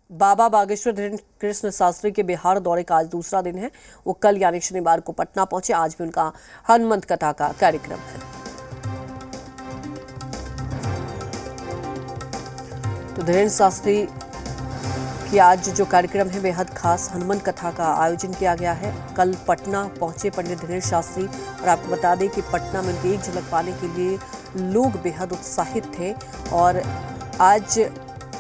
बाबा बागेश्वर धीरेन्द्र कृष्ण शास्त्री के बिहार दौरे का आज दूसरा दिन है। वो कल यानी शनिवार को पटना पहुंचे। आज भी उनका हनुमंत कथा का कार्यक्रम है। तो धीरेन्द्र शास्त्री की आज जो कार्यक्रम है बेहद खास हनुमंत कथा का आयोजन किया गया है। कल पटना पहुंचे पंडित धीरेन्द्र शास्त्री और आपको बता दें कि पटना में उनकी एक झलक पाने के लिए लोग बेहद उत्साहित थे और आज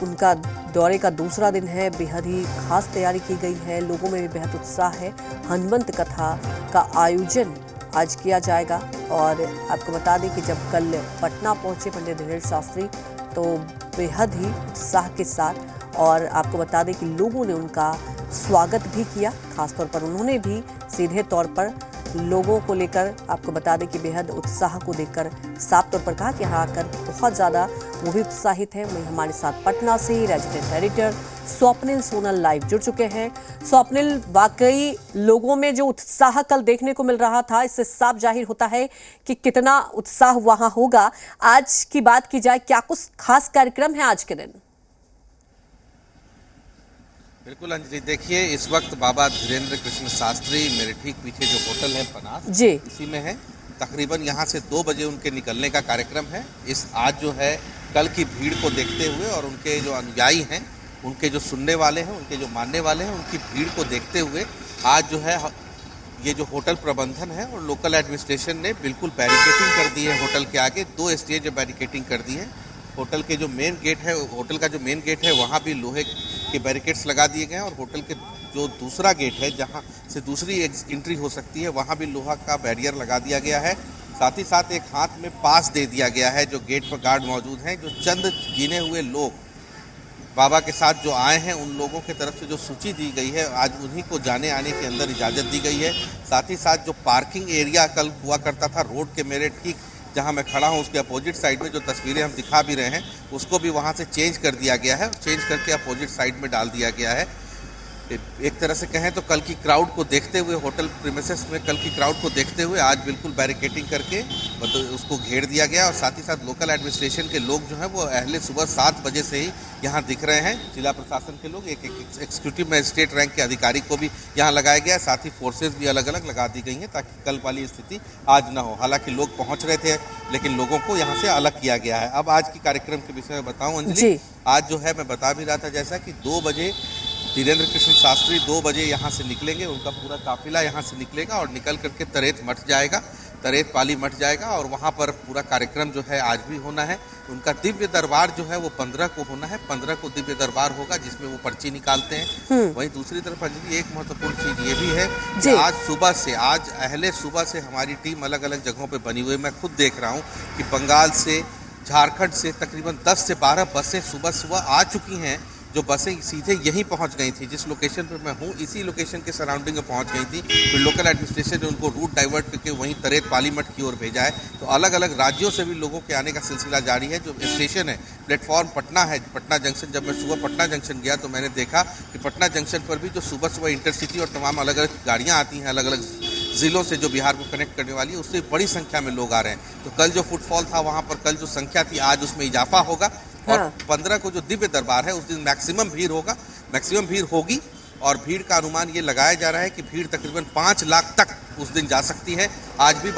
उनका दौरे का दूसरा दिन है। बेहद ही खास तैयारी की गई है, लोगों में भी बेहद उत्साह है। हनुमंत कथा का आयोजन आज किया जाएगा और आपको बता दें कि जब कल पटना पहुंचे पंडित धीरेन्द्र शास्त्री तो बेहद ही उत्साह के साथ और आपको बता दें कि लोगों ने उनका स्वागत भी किया। खासतौर पर उन्होंने भी सीधे तौर पर लोगों को लेकर आपको बता दें कि बेहद उत्साह को देखकर साफ तौर पर कहा कि यहाँ आकर बहुत ज़्यादा वो भी उत्साहित है। वहीं हमारे साथ पटना से resident editor Swapnil Sonal live जुड़ चुके हैं। स्वप्निल, वाकई लोगों में जो उत्साह कल देखने को मिल रहा था, इससे साफ जाहिर होता है कि कितना उत्साह वहाँ होगा। आज की बात की जाए, क्या कुछ खास कार्यक्रम है आज के दिन? बिल्कुल अंजलि, देखिए इस वक्त बाबा धीरेन्द्र कृष्ण शास्त्री मेरे ठीक पीछे जो होटल है पनास जी इसी में है। तकरीबन यहाँ से 2 बजे उनके निकलने का कार्यक्रम है। इस आज जो है कल की भीड़ को देखते हुए और उनके जो अनुयायी हैं, उनके जो सुनने वाले हैं, उनके जो मानने वाले हैं, उनकी भीड़ को देखते हुए आज जो है ये जो होटल प्रबंधन है और लोकल एडमिनिस्ट्रेशन ने बिल्कुल बैरिकेटिंग कर दी है। होटल के आगे 2 स्टेज बैरिकेटिंग कर दी है। होटल के जो मेन गेट है, होटल का जो मेन गेट है वहाँ भी लोहे के बैरिकेड्स लगा दिए गए हैं और होटल के जो दूसरा गेट है जहाँ से दूसरी एंट्री हो सकती है वहाँ भी लोहा का बैरियर लगा दिया गया है। साथ ही साथ एक हाथ में पास दे दिया गया है। जो गेट पर गार्ड मौजूद हैं, जो चंद गिने हुए लोग बाबा के साथ जो आए हैं उन लोगों की तरफ से जो सूची दी गई है, आज उन्हीं को जाने आने के अंदर इजाज़त दी गई है। साथ ही साथ जो पार्किंग एरिया कल हुआ करता था रोड के मेरे ठीक जहां मैं खड़ा हूं उसके अपोजिट साइड में, जो तस्वीरें हम दिखा भी रहे हैं, उसको भी वहां से चेंज कर दिया गया है। चेंज करके अपोजिट साइड में डाल दिया गया है। एक तरह से कहें तो कल की क्राउड को देखते हुए, होटल प्रीमिसेस में कल की क्राउड को देखते हुए आज बिल्कुल बैरिकेटिंग करके उसको घेर दिया गया। और साथ ही साथ लोकल एडमिनिस्ट्रेशन के लोग जो हैं वो अहले सुबह 7 बजे से ही यहाँ दिख रहे हैं। जिला प्रशासन के लोग, एक एग्जीक्यूटिव मजिस्ट्रेट रैंक के अधिकारी को भी यहाँ लगाया गया है। साथ ही फोर्सेज भी अलग अलग लगा दी गई हैं ताकि कल वाली स्थिति आज ना हो। हालांकि लोग पहुँच रहे थे लेकिन लोगों को यहाँ से अलग किया गया है। अब आज की कार्यक्रम के विषय में बताऊँ अंजलि, आज जो है मैं बता भी रहा था जैसा कि 2 बजे धीरेन्द्र कृष्ण शास्त्री 2 बजे यहाँ से निकलेंगे। उनका पूरा काफिला यहाँ से निकलेगा और निकल करके तरेत मठ जाएगा, तरेत पाली मठ जाएगा और वहाँ पर पूरा कार्यक्रम जो है आज भी होना है। उनका दिव्य दरबार जो है वो 15 को होना है। 15 को दिव्य दरबार होगा जिसमें वो पर्ची निकालते हैं। वहीं दूसरी तरफ अंजलि एक महत्वपूर्ण चीज ये भी है कि आज सुबह से, आज अहले सुबह से हमारी टीम अलग अलग जगहों पर बनी हुई है। मैं खुद देख रहा हूँ कि बंगाल से, झारखंड से तकरीबन 10 से 12 बसें सुबह सुबह आ चुकी हैं। जो बसें सीधे यहीं पहुंच गई थी, जिस लोकेशन पर मैं हूं इसी लोकेशन के सराउंडिंग में पहुंच गई थी। फिर लोकल एडमिनिस्ट्रेशन ने उनको रूट डाइवर्ट करके वहीं तरेत पाली मठ की ओर भेजा है। तो अलग अलग राज्यों से भी लोगों के आने का सिलसिला जारी है। जो स्टेशन है, प्लेटफॉर्म पटना है, पटना जंक्शन, जब मैं सुबह पटना जंक्शन गया तो मैंने देखा कि पटना जंक्शन पर भी जो सुबह सुबह इंटरसिटी और तमाम अलग अलग गाड़ियाँ आती हैं अलग अलग जिलों से जो बिहार को कनेक्ट करने वाली है, उससे बड़ी संख्या में लोग आ रहे हैं। तो कल जो फुटफॉल था वहाँ पर, कल जो संख्या थी आज उसमें इजाफा होगा। और 15 को जो दिव्य दरबार है उस दिन मैक्सिमम भीड़ होगा, मैक्सिमम भीड़ होगी। और भीड़ का अनुमान ये लगाया जा रहा है कि भीड़ तकरीबन 5 लाख तक उस दिन जा सकती है। आज भी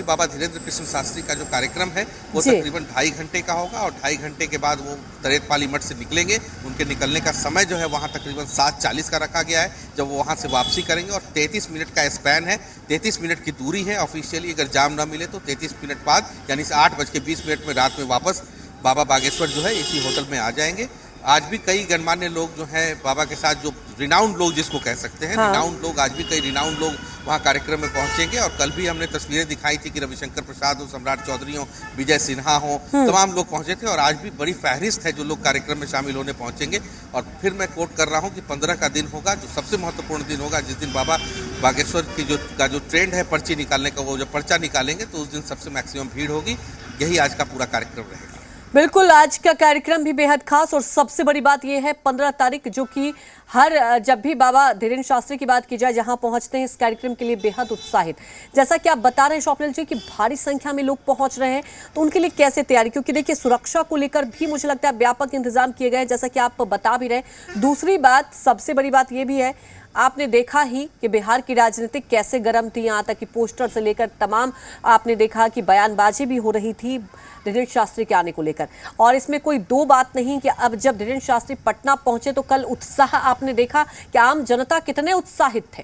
बाबा धीरेन्द्र कृष्ण शास्त्री का जो कार्यक्रम है वो तकरीबन 2.5 घंटे का होगा और 2.5 घंटे के बाद वो तरेत पाली मठ से निकलेंगे। उनके निकलने का समय जो है वहाँ तकरीबन 7:40 का रखा गया है, जब वो वहाँ से वापसी करेंगे। और 33 मिनट का स्पैन है, 33 मिनट की दूरी है ऑफिशियली। अगर जाम ना मिले तो 33 मिनट बाद यानी 8:20 में रात में वापस बाबा बागेश्वर जो है इसी होटल में आ जाएंगे। आज भी कई गणमान्य लोग जो हैं बाबा के साथ, जो रिनाउंड लोग जिसको कह सकते हैं, रिनाउंड लोग, आज भी कई रिनाउंड लोग वहाँ कार्यक्रम में पहुंचेंगे। और कल भी हमने तस्वीरें दिखाई थी कि रविशंकर प्रसाद हो, सम्राट चौधरी हो, विजय सिन्हा हो, तमाम लोग पहुंचे थे। और आज भी बड़ी फहरिस्त है जो लोग कार्यक्रम में शामिल होने पहुंचेंगे। और फिर मैं कोट कर रहा हूँ कि 15 का दिन होगा जो सबसे महत्वपूर्ण दिन होगा, जिस दिन बाबा बागेश्वर की जो ट्रेंड है पर्ची निकालने का, वो जब पर्चा निकालेंगे तो उस दिन सबसे मैक्सिमम भीड़ होगी। यही आज का पूरा कार्यक्रम रहेगा। बिल्कुल, आज का कार्यक्रम भी बेहद खास और सबसे बड़ी बात यह है 15 तारीख, जो कि हर जब भी बाबा धीरेन्द्र शास्त्री की बात की जाए जहां पहुंचते हैं, इस कार्यक्रम के लिए बेहद उत्साहित। जैसा कि आप बता रहे हैं स्वप्निल जी कि भारी संख्या में लोग पहुंच रहे हैं, तो उनके लिए कैसे तैयारी, क्योंकि देखिए सुरक्षा को लेकर भी मुझे लगता है व्यापक इंतजाम किए गए हैं, जैसा कि आप बता भी रहे। दूसरी बात, सबसे बड़ी बात यह भी है, आपने देखा ही कि बिहार की राजनीति कैसे गर्म थी, यहाँ तक कि पोस्टर से लेकर तमाम आपने देखा कि बयानबाजी भी हो रही थी धीरेन्द्र शास्त्री के आने को लेकर। और इसमें कोई दो बात नहीं कि अब जब धीरेन्द्र शास्त्री पटना पहुंचे तो कल उत्साह आपने देखा कि आम जनता कितने उत्साहित थे।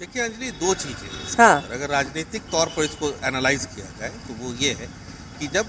देखिए अंजलि, दो चीजें हैं। अगर राजनीतिक तौर पर इसको एनालाइज किया जाए तो वो ये है कि जब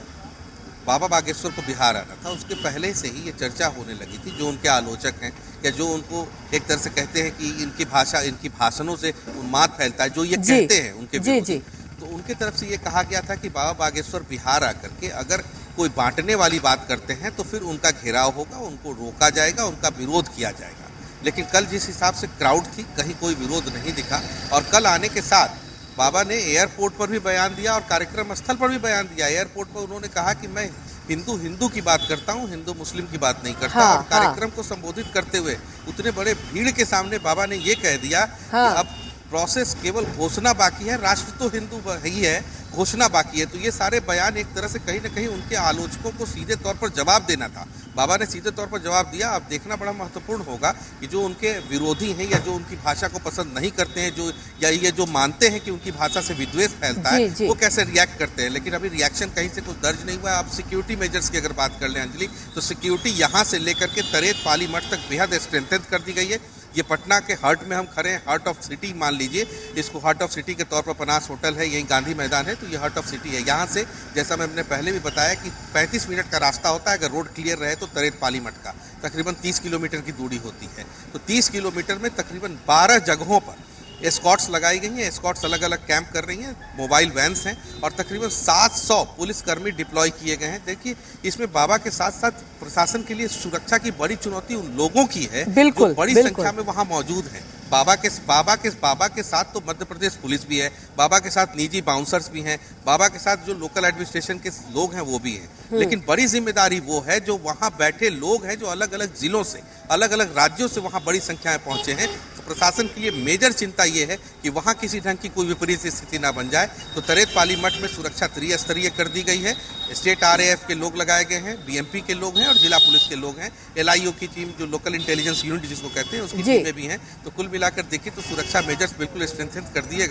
बाबा बागेश्वर को बिहार आना था, उसके पहले से ही ये चर्चा होने लगी थी। जो उनके आलोचक हैं या जो उनको एक तरह से कहते हैं कि इनकी भाषा, इनकी भाषणों से उन्माद फैलता है, जो ये कहते हैं उनके विरोधी, तो उनके तरफ से ये कहा गया था कि बाबा बागेश्वर बिहार आकर के अगर कोई बांटने वाली बात करते हैं तो फिर उनका घेराव होगा, उनको रोका जाएगा, उनका विरोध किया जाएगा। लेकिन कल जिस हिसाब से क्राउड थी, कहीं कोई विरोध नहीं दिखा। और कल आने के साथ बाबा ने एयरपोर्ट पर भी बयान दिया और कार्यक्रम स्थल पर भी बयान दिया। एयरपोर्ट पर उन्होंने कहा कि मैं हिंदू की बात करता हूं, हिंदू मुस्लिम की बात नहीं करता। और कार्यक्रम को संबोधित करते हुए उतने बड़े भीड़ के सामने बाबा ने ये कह दिया कि अब प्रोसेस केवल घोषणा बाकी है, राष्ट्र तो हिंदू ही है, घोषणा बाकी है। तो ये सारे बयान एक तरह से कहीं ना कहीं उनके आलोचकों को सीधे तौर पर जवाब देना था। बाबा ने सीधे तौर पर जवाब दिया। अब देखना बड़ा महत्वपूर्ण होगा कि जो उनके विरोधी हैं या जो उनकी भाषा को पसंद नहीं करते हैं, जो या ये जो मानते हैं कि उनकी भाषा से विद्वेष फैलता है, वो कैसे रिएक्ट करते हैं। लेकिन अभी रिएक्शन कहीं से कुछ दर्ज नहीं हुआ है। आप सिक्योरिटी मेजर्स की अगर बात कर लें अंजलि, तो सिक्योरिटी यहाँ से लेकर के तरेत पाली मठ तक बेहद स्ट्रेंथन कर दी गई है। ये पटना के हार्ट में हम खड़े हैं, हार्ट ऑफ सिटी मान लीजिए इसको। हार्ट ऑफ सिटी के तौर पर पनास होटल है, यही गांधी मैदान है, तो ये हार्ट ऑफ सिटी है। यहाँ से जैसा मैंने पहले भी बताया कि 35 मिनट का रास्ता होता है, अगर रोड क्लियर रहे तो तरेत पाली मठ का तकरीबन 30 किलोमीटर की दूरी होती है। तो 30 किलोमीटर में तकरीबन 12 जगहों पर एस्कॉर्ट्स लगाई गई हैं। एस्कॉर्ट्स अलग अलग कैंप कर रही हैं, मोबाइल वैन्स हैं और तकरीबन 700 पुलिसकर्मी डिप्लॉय किए गए हैं। देखिए, इसमें बाबा के साथ साथ प्रशासन के लिए सुरक्षा की बड़ी चुनौती उन लोगों की है जो बड़ी संख्या में वहां मौजूद हैं। बाबा के साथ तो मध्य प्रदेश पुलिस भी है, बाबा के साथ निजी बाउंसर्स भी हैं, बाबा के साथ जो लोकल एडमिनिस्ट्रेशन के लोग हैं वो भी हैं। लेकिन बड़ी जिम्मेदारी वो है जो वहां बैठे लोग हैं, जो अलग अलग जिलों से, अलग अलग राज्यों से वहां बड़ी संख्या में पहुंचे हैं। तो प्रशासन के लिए मेजर चिंता ये है कि वहां किसी ढंग की कोई विपरीत स्थिति ना बन जाए। तो तरेत पाली मठ में सुरक्षा त्रिस्तरीय कर दी गई है। स्टेट RAF के लोग लगाए गए हैं, BMP के लोग हैं और जिला पुलिस के लोग हैं। LIO की टीम, जो लोकल इंटेलिजेंस यूनिट जिसको कहते हैं, उसकी टीमें भी हैं। तो कुल मिलाकर देखिए तो सुरक्षा मेजर्स बिल्कुल स्ट्रेंथन कर दिया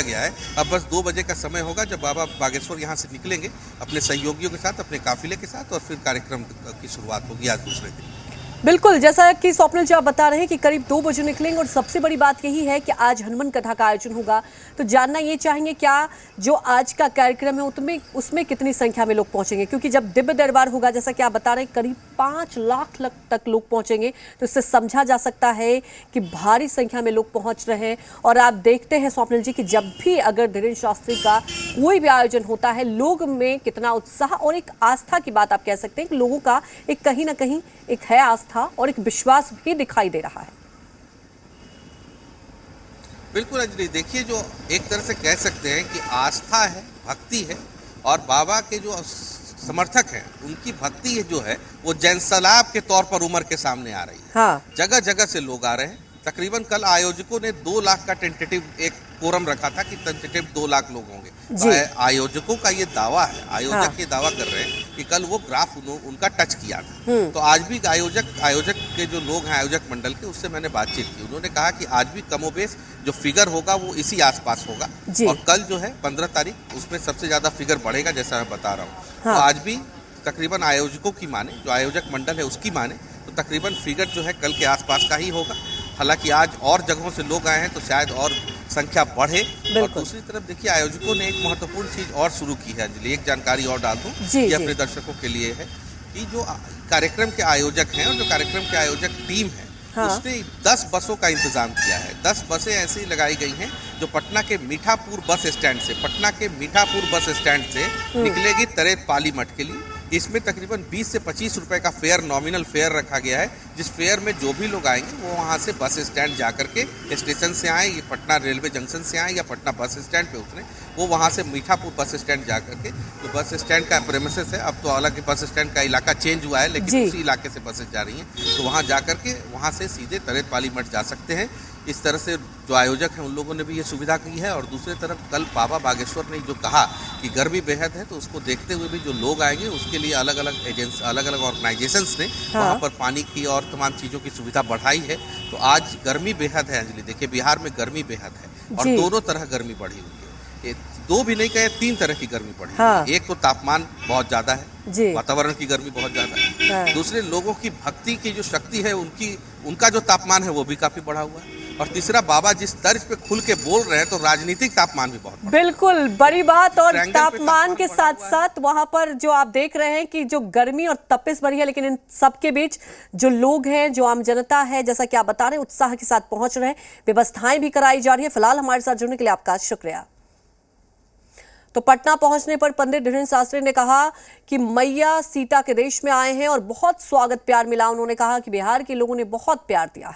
गया है। अब बस 2 बजे का समय होगा जब बाबा बागेश्वर यहाँ से निकलेंगे अपने सहयोगियों के साथ, अपने काफिले के साथ, और फिर कार्यक्रम की शुरुआत होगी आज दूसरे दिन। बिल्कुल, जैसा कि स्वप्निल जी आप बता रहे हैं कि करीब 2 बजे निकलेंगे और सबसे बड़ी बात यही है कि आज हनुमान कथा का आयोजन होगा। तो जानना ये चाहेंगे क्या जो आज का कार्यक्रम है उसमें कितनी संख्या में लोग पहुंचेंगे, क्योंकि जब दिव्य दरबार होगा जैसा कि आप बता रहे हैं करीब 5 लाख तक लोग पहुंचेंगे, तो इससे समझा जा सकता है कि भारी संख्या में लोग पहुंच रहे हैं। और आप देखते हैं स्वप्निल जी कि जब भी अगर धीरेन्द्र शास्त्री का कोई भी आयोजन होता है, लोग में कितना उत्साह और एक आस्था की बात आप कह सकते हैं कि लोगों का एक कहीं ना कहीं एक है आस्था और एक विश्वास भी दिखाई दे रहा है। बिल्कुल अंजलि, देखिए जो एक तरह से कह सकते हैं कि आस्था है, भक्ति है, और बाबा के जो समर्थक हैं उनकी भक्ति जो है वो जनसैलाब के तौर पर उमर के सामने आ रही है। जगह जगह से लोग आ रहे हैं। तकरीबन कल आयोजकों ने 2 लाख का टेंटेटिव एक कोरम रखा था कि टेंटेटिव 2 लाख लोग होंगे। आयोजकों का ये दावा है, आयोजक ये दावा कर रहे हैं कि कल वो ग्राफ उनका टच किया था। तो आज भी आयोजक के जो लोग हैं, आयोजक मंडल के, उससे मैंने बातचीत की। उन्होंने कहा कि आज भी कमोबेश जो फिगर होगा वो इसी आसपास होगा। और कल जो है 15 तारीख, उसमें सबसे ज्यादा फिगर बढ़ेगा, जैसा मैं बता रहा हूँ। तो आज भी तकरीबन आयोजकों की माने, जो आयोजक मंडल है उसकी माने, तो तकरीबन फिगर जो है कल के आसपास का ही होगा। हालांकि आज और जगहों से लोग आए हैं तो शायद और संख्या बढ़े। और दूसरी तरफ देखिए, आयोजकों ने एक महत्वपूर्ण चीज और शुरू की है अंजलि, एक जानकारी और डाल दूं, ये अपने दर्शकों के लिए है कि जो कार्यक्रम के आयोजक हैं और जो कार्यक्रम के आयोजक टीम है, उसने 10 बसों का इंतजाम किया है। 10 बसें ऐसे ही लगाई गई हैं जो पटना के मीठापुर बस स्टैंड से निकलेगी तरेत पाली मठ के लिए। इसमें तकरीबन 20 से 25 रुपए का फेयर, नॉमिनल फेयर रखा गया है, जिस फेयर में जो भी लोग आएंगे वो वहाँ से बस स्टैंड जा करके स्टेशन से आए, ये पटना रेलवे जंक्शन से आए या पटना बस स्टैंड पे उतरे, वो वहाँ से मीठापुर बस स्टैंड जा करके, तो बस स्टैंड का प्रेमिसेस है, अब तो हालांकि बस स्टैंड का इलाका चेंज हुआ है, लेकिन उसी इलाके से बसें जा रही हैं, तो वहाँ जा करके वहाँ से सीधे तरेत पाली मठ जा सकते हैं। इस तरह से जो आयोजक हैं उन लोगों ने भी ये सुविधा की है। और दूसरी तरफ कल बाबा बागेश्वर ने जो कहा कि गर्मी बेहद है, तो उसको देखते हुए भी जो लोग आएंगे उसके लिए अलग अलग एजेंसी, अलग अलग ऑर्गेनाइजेशंस ने वहाँ पर पानी की और तमाम चीज़ों की सुविधा बढ़ाई है। तो आज गर्मी बेहद है अंजलि, देखिए बिहार में गर्मी बेहद है और दोनों तरह गर्मी बढ़ी हुई है, दो भी नहीं कहे, 3 तरह की गर्मी बढ़ी हुई है। एक तो तापमान बहुत ज्यादा है, वातावरण की गर्मी बहुत ज्यादा है, दूसरे लोगों की भक्ति की जो शक्ति है उनका जो तापमान है वो भी काफी बढ़ा हुआ है, और तीसरा बाबा जिस तर्ज पे खुल के बोल रहे हैं तो राजनीतिक तापमान भी बहुत बिल्कुल बड़ी बात। और तापमान के साथ साथ वहां पर जो आप देख रहे हैं कि जो गर्मी और तपिश बढ़ी है, लेकिन इन सबके बीच जो लोग हैं, जो आम जनता है, जैसा कि आप बता रहे हैं, उत्साह के साथ पहुंच रहे हैं, व्यवस्थाएं भी कराई जा रही है। फिलहाल हमारे साथ जुड़ने के लिए आपका शुक्रिया। तो पटना पहुंचने पर पंडित धीरेन्द्र शास्त्री ने कहा कि मैया सीता के देश में आए हैं और बहुत स्वागत प्यार मिला। उन्होंने कहा कि बिहार के लोगों ने बहुत प्यार दिया है।